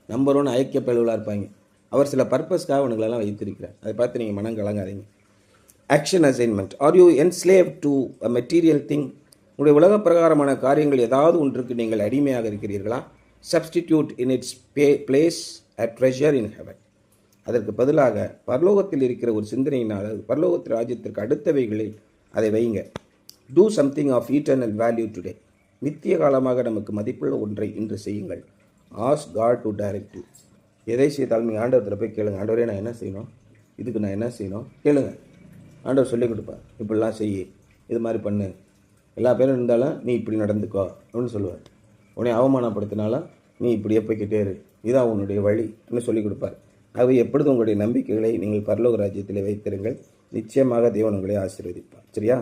நம்பர் 1 ஐக்கிய பயில்களாக இருப்பாங்க. அவர் சில பர்பஸ்க்காக அவனுங்களெல்லாம் வைத்திருக்கிறார். அதை பார்த்து நீங்கள் மனம் கலங்காதீங்க. Action assignment. Are you enslave to a material thing? உங்களுடைய உலக பிரகாரமான காரியங்கள் ஏதாவது ஒன்றுக்கு நீங்கள் அடிமையாக இருக்கிறீர்களா? Substitute in its place a treasure in heaven. அதற்கு பதிலாக பரலோகத்தில் இருக்கிற ஒரு சிந்தனையினால் பரலோகத்தில் ராஜ்யத்திற்கு அடுத்தவைகளை அதை வைங்க. Do something of eternal value today. நித்திய காலமாக நமக்கு மதிப்புள்ள ஒன்றை இன்று செய்யுங்கள். Ask God to direct you. எதை செய்தாலும் நீங்கள் ஆண்டவரத்தில் போய் கேளுங்க. ஆண்டவரே நான் என்ன செய்யணும், இதுக்கு நான் என்ன செய்யணும் கேளுங்க. ஆண்டவர் சொல்லிக் கொடுப்பார். இப்படிலாம் செய், இது மாதிரி பண்ணு. எல்லா பேரும் இருந்தாலும் நீ இப்படி நடந்துக்கோ அப்படின்னு சொல்லுவார். உன்னை அவமானப்படுத்தினாலும் நீ இப்படியே போய்கிட்டே இரு, இதான் உன்னுடைய வழின்னு சொல்லிக் கொடுப்பார். ஆகவே எப்பொழுதும் உங்களுடைய நம்பிக்கைகளை நீங்கள் பரலோக ராஜ்யத்தில் வைத்திருங்கள். நிச்சயமாக தேவன் உங்களை ஆசீர்வதிப்பார். சரியா?